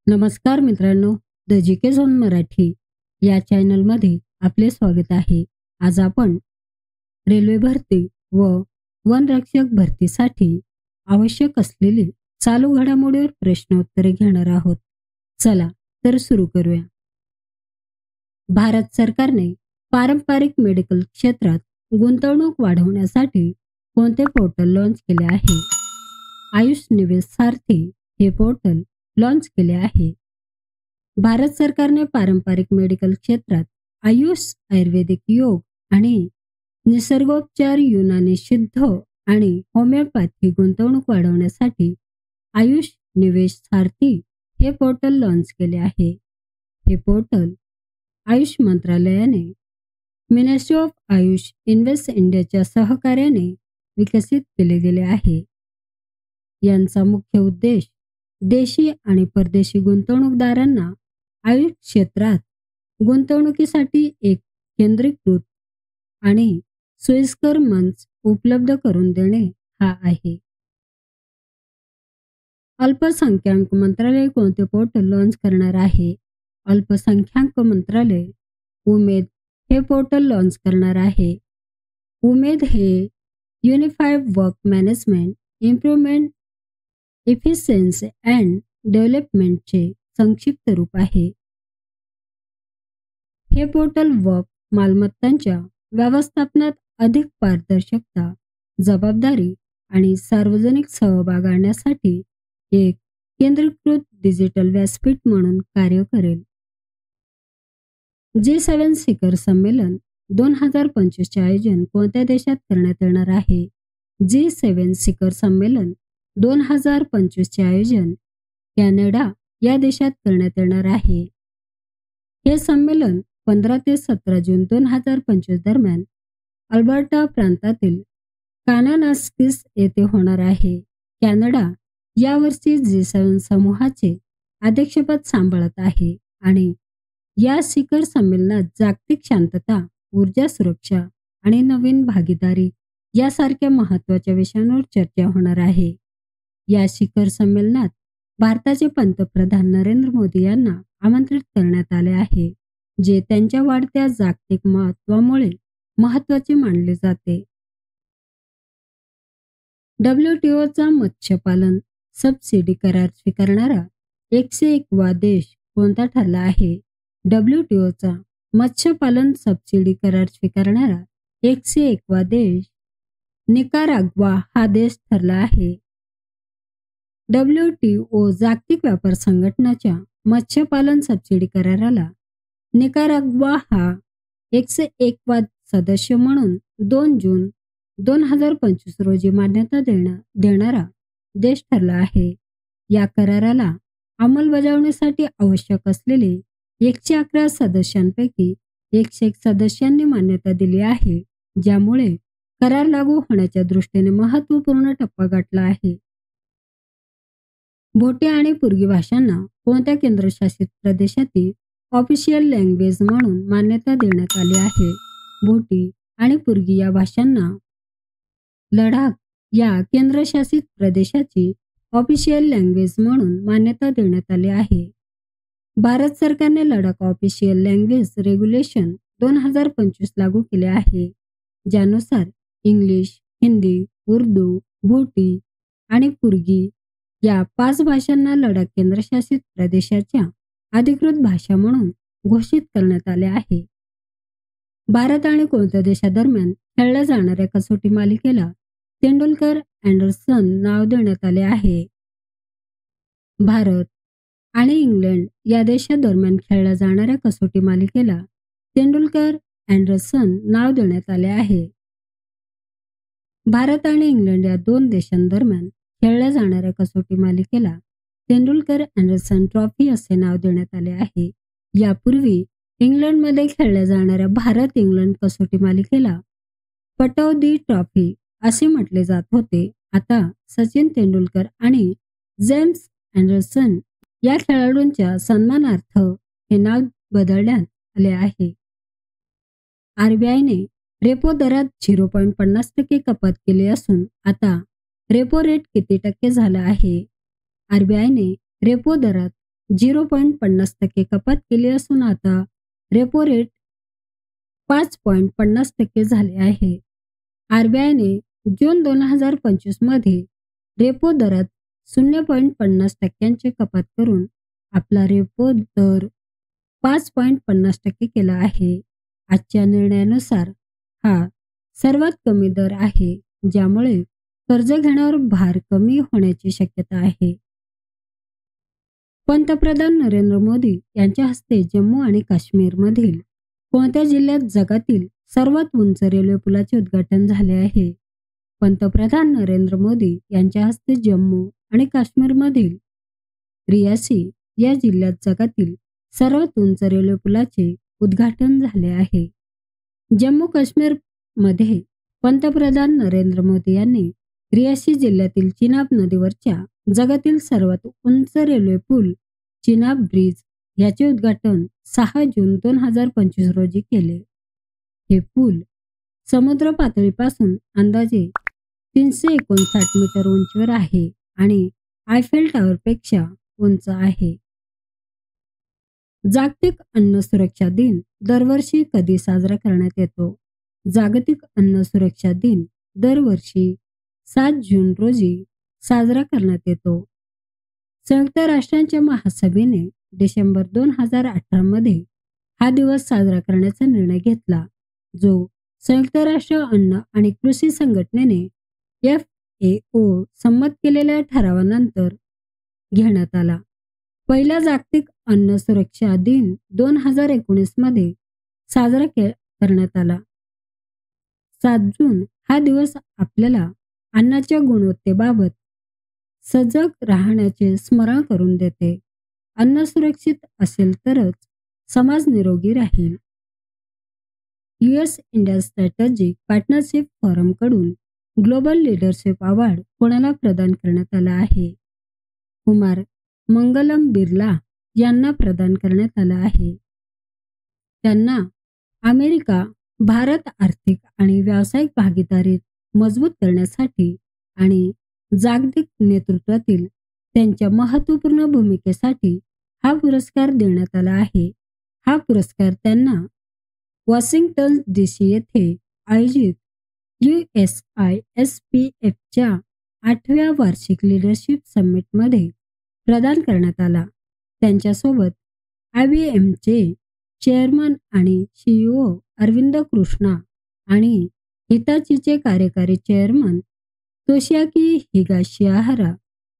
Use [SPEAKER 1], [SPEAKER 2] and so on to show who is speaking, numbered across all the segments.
[SPEAKER 1] नमस्कार मित्रांनो, the GK zone Marathi या चॅनलमध्ये आपले स्वागत आहे. आज आपण रेल्वे भरती व वनरक्षक भरतीसाठी आवश्यक असलेली चालू घडामोडीवर प्रश्नोत्तरे घेणार आहोत. चला तर सुरू करूया. भारत सरकारने पारंपरिक मेडिकल क्षेत्रात गुंतवणूक वाढवण्यासाठी कोणते पोर्टल लॉन्च केले आहे? आयुष निवेश सारथी हे पोर्टल लॉन्च केले आहे. भारत सरकारने पारंपरिक मेडिकल क्षेत्रात आयुष, आयुर्वेदिक योग आणि निसर्गोपचार, युनानी सिद्ध आणि होमिओपॅथी गुंतवणूक वाढवण्यासाठी आयुष निवेश सारथी हे पोर्टल लॉन्च केले आहे. हे पोर्टल आयुष मंत्रालयाने मिनिस्ट्री ऑफ आयुष इन्व्हेस्ट इंडियाच्या सहकार्याने विकसित केले गेले आहे. यांचा मुख्य उद्देश देशी आणि परदेशी गुंतवणूकदारांना आयुष क्षेत्रात गुंतवणुकीसाठी एक केंद्रीकृत आणि सोयीस्कर मंच उपलब्ध करून देणे हा आहे. अल्पसंख्याक मंत्रालय कोणते पोर्टल लॉन्च करणार आहे? अल्पसंख्याक मंत्रालय उमेद हे पोर्टल लॉन्च करणार आहे. उमेद हे unified work management improvement efficiency and डेव्हलपमेंटचे संक्षिप्त रूप आहे. हे पोर्टल वर्क मालमत्तांच्या व्यवस्थापनात अधिक पारदर्शकता, जबाबदारी आणि सार्वजनिक सहभाग आणण्यासाठी एक केंद्रीकृत डिजिटल व्यासपीठ म्हणून कार्य करेल. G7 शिखर संमेलन 2025 चे आयोजन कोणत्या देशात करण्यात येणार आहे? G7 शिखर संमेलन 2025 चे आयोजन कॅनडा या देशात करण्यात येणार आहे. हे संमेलन 15 ते 17 जून 2025 दरम्यान अल्बर्टा प्रांतातील कानानास्किस येथे होणार आहे. कॅनडा यावर्षी G7 समूहाचे अध्यक्षपद सांभाळत आहे आणि या शिखर संमेलनात जागतिक शांतता, ऊर्जा सुरक्षा आणि नवीन भागीदारी यासारख्या महत्त्वाच्या विषयांवर चर्चा होणार आहे. या शिखर संमेलनात भारताचे पंतप्रधान नरेंद्र मोदी यांना आमंत्रित करण्यात आले आहे, जे त्यांच्या वाढत्या जागतिक महत्त्वामुळे महत्त्वाचे मानले जाते. WTOचा मत्स्यपालन सबसिडी करार स्वीकारणारा 101वा देश कोणता ठरला आहे? WTOचा मत्स्यपालन सबसिडी करार स्वीकारणारा 101वा देश निकाराग्वा हा देश ठरला आहे. WTO जागतिक व्यापार संघटनाच्या मत्स्यपालन सबसिडी कराराला निकाराग्वा हा 101वा सदस्य म्हणून 2 जून 2025 रोजी मान्यता देणारा देश ठरला आहे. या कराराला अंमलबजावणीसाठी आवश्यक असलेले 111 सदस्यांपैकी 101 सदस्यांनी मान्यता दिली आहे, ज्यामुळे करार लागू होण्याच्या दृष्टीने महत्त्वपूर्ण टप्पा गाठला आहे. भोटी आणि पुर्गी भाषांना कोणत्या केंद्रशासित प्रदेशातील ऑफिशियल लँग्वेज म्हणून मान्यता देण्यात आली आहे? भोटी आणि पुर्गी या भाषांना लडाख या केंद्रशासित प्रदेशाची ऑफिशियल लँग्वेज म्हणून मान्यता देण्यात आली आहे. भारत सरकारने लडाख ऑफिशियल लँग्वेज रेग्युलेशन 2025 लागू केले आहे, ज्यानुसार इंग्लिश, हिंदी, उर्दू, भोटी आणि पुर्गी या 5 भाषांना लडाख केंद्रशासित प्रदेशाच्या अधिकृत भाषा म्हणून घोषित करण्यात आले आहे. भारत आणि कोणत्या देशादरम्यान खेळल्या जाणाऱ्या कसोटी मालिकेला तेंडुलकर अँडरसन नाव देण्यात आले आहे? भारत आणि इंग्लंड या देशादरम्यान खेळल्या जाणाऱ्या कसोटी मालिकेला तेंडुलकर अँडरसन नाव देण्यात आले आहे. भारत आणि इंग्लंड या 2 देशांदरम्यान खेळल्या जाणाऱ्या कसोटी मालिकेला तेंडुलकर अँडरसन ट्रॉफी असे नाव देण्यात आले आहे. यापूर्वी इंग्लंडमध्ये खेळल्या जाणाऱ्या भारत इंग्लंड कसोटी मालिकेला पटौदी ट्रॉफी असे म्हटले जात होते. आता सचिन तेंडुलकर आणि जेम्स अँडरसन या खेळाडूंच्या सन्मानार्थ हे नाव बदलण्यात आले आहे. RBIने रेपो दरात 0.50% कपात केली असून आता रेपो रेट किती टक्के झाला आहे? RBIने रेपो दरात 0.50% कपात केली असून आता रेपो रेट 5.50% झाले आहे. RBIने जून 2025 मध्ये रेपो दरात 0.50% कपात करून आपला रेपो दर 5.50% केला आहे. आजच्या निर्णयानुसार हा सर्वात कमी दर आहे, ज्यामुळे कर्ज घेण्यावर भार कमी होण्याची शक्यता आहे. पंतप्रधान नरेंद्र मोदी यांच्या हस्ते जम्मू आणि काश्मीरमधील कोणत्या जिल्ह्यात जगातील सर्वात उंच रेल्वे पुलाचे उद्घाटन झाले आहे? पंतप्रधान नरेंद्र मोदी यांच्या हस्ते जम्मू आणि काश्मीरमधील रियासी या जिल्ह्यात जगातील सर्वात उंच रेल्वे पुलाचे उद्घाटन झाले आहे. जम्मू काश्मीरमध्ये पंतप्रधान नरेंद्र मोदी यांनी रियासी जिल्ह्यातील चिनाब नदीवरच्या जगातील सर्वात उंच रेल्वे पूल चिनाब ब्रिज याचे उद्घाटन 6 जून 2025 रोजी केले. हे पूल समुद्र पातळीपासून अंदाजे 359 मीटर उंचीवर आहे आणि आयफेल टॉवरपेक्षा उंच आहे. जागतिक अन्न सुरक्षा दिन दरवर्षी कधी साजरा करण्यात येतो? जागतिक अन्न सुरक्षा दिन दरवर्षी 7 जून रोजी साजरा करण्यात येतो. संयुक्त राष्ट्रांच्या महासभेने डिसेंबर 2018 मध्ये हा दिवस साजरा करण्याचा निर्णय घेतला, जो संयुक्त राष्ट्र अन्न आणि कृषी संघटनेने FAO संमत केलेल्या ठरावानंतर घेण्यात आला. पहिला जागतिक अन्न सुरक्षा दिन 2019 मध्ये साजरा करण्यात आला. 7 जून हा दिवस आपल्याला अन्नाच्या गुणवत्तेबाबत सजग राहण्याचे स्मरण करून देते. अन्न सुरक्षित असेल तरच समाज निरोगी राहील. US India strategic partnership forum कडून ग्लोबल लीडरशिप अवॉर्ड कोणाला प्रदान करण्यात आला आहे? कुमार मंगलम बिर्ला यांना प्रदान करण्यात आला आहे. त्यांना अमेरिका भारत आर्थिक आणि व्यावसायिक भागीदारीत मजबूत करण्यासाठी आणि जागतिक नेतृत्वातील त्यांच्या महत्त्वपूर्ण भूमिकेसाठी हा पुरस्कार देण्यात आला आहे. हा पुरस्कार त्यांना वॉशिंग्टन DC येथे आयोजित USISPFच्या 8व्या वार्षिक लीडरशिप समिटमध्ये प्रदान करण्यात आला. त्यांच्यासोबत IBMचे चेअरमन आणि CEO अरविंद कृष्णा आणि हिताचीचे कार्यकारी चेअरमन तोशियाकी हिगाशियाहरा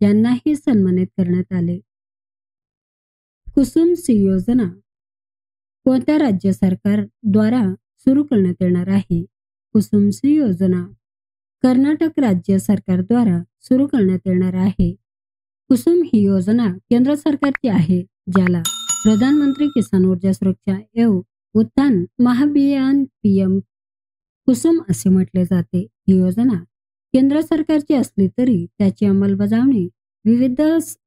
[SPEAKER 1] यांनाही सन्मानित करण्यात आले. कुसुम सी योजना कोणत्या राज्य सरकारद्वारा सुरू करण्यात येणार आहे? कुसुम सी योजना कर्नाटक राज्य सरकारद्वारा सुरू करण्यात येणार आहे. कुसुम ही योजना केंद्र सरकारची आहे, ज्याला प्रधानमंत्री किसान ऊर्जा सुरक्षा एवं उत्थान महाभियान PM कुसुम असे म्हटले जाते. ही योजना केंद्र सरकारची असली तरी त्याची अंमलबजावणी विविध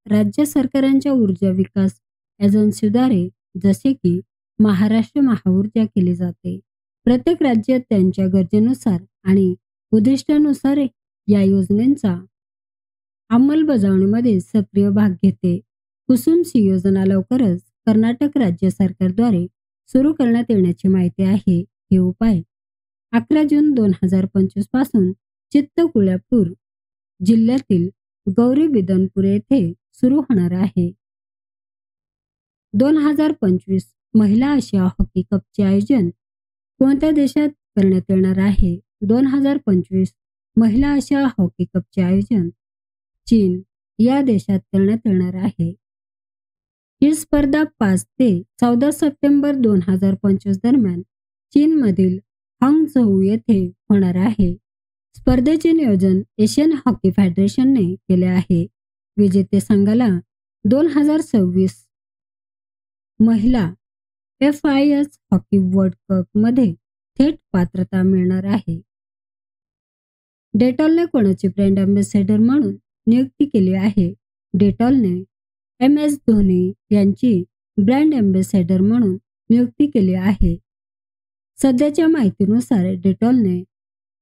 [SPEAKER 1] राज्य सरकारांच्या ऊर्जा विकास एजन्सीद्वारे जसे की महाराष्ट्र महाऊर्जा केली जाते. प्रत्येक राज्य त्यांच्या गरजेनुसार आणि उद्दिष्टानुसार या योजनेचा अंमलबजावणीमध्ये सक्रिय भाग घेते. कुसुम सी योजना लवकरच कर्नाटक राज्य सरकारद्वारे सुरू करण्यात येण्याची माहिती आहे. हे उपाय 11 जून 2025 पासून चित्तकुळापूर जिल्ह्यातील गौरीबिदनपूर येथे सुरू होणार आहे. 2025 महिला आशिया हॉकी कपचे आयोजन कोणत्या देशात करण्यात येणार आहे? 2025 महिला आशिया हॉकी कपचे आयोजन चीन या देशात करण्यात येणार आहे. ही स्पर्धा 5 ते 14 सप्टेंबर 2025 दरम्यान चीनमधील हांगझोऊ येथे होणार आहे. स्पर्धेचे नियोजन एशियन हॉकी फेडरेशनने केले आहे. विजेते संघाला 2026 महिला FIS हॉकी वर्ल्ड कप मध्ये थेट पात्रता मिळणार आहे. डेटॉलने कोणाची ब्रँड अँबॅसेडर म्हणून नियुक्ती केली आहे? डेटॉलने MS धोनी यांची ब्रँड अँबॅसेडर म्हणून नियुक्ती केली आहे. सध्याच्या माहितीनुसार डेटॉलने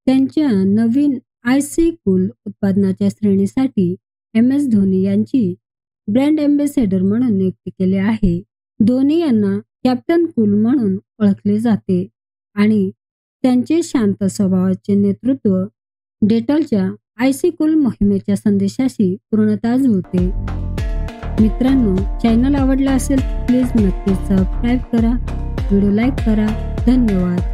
[SPEAKER 1] त्यांच्या नवीन IC कूल उत्पादनाच्या श्रेणीसाठी MS धोनी यांची ब्रँड अँबॅसेडर म्हणून नियुक्त केले आहे. धोनी यांना कॅप्टन कूल म्हणून ओळखले जाते आणि त्यांचे शांत स्वभावाचे नेतृत्व डेटॉलच्या आयसी कूल मोहिमेच्या संदेशाशी पूर्णतः जुळते. मित्रांनो, चॅनल आवडला असेल प्लीज नक्कीच सबस्क्राईब करा, व्हिडिओ लाईक करा. धन्यवाद.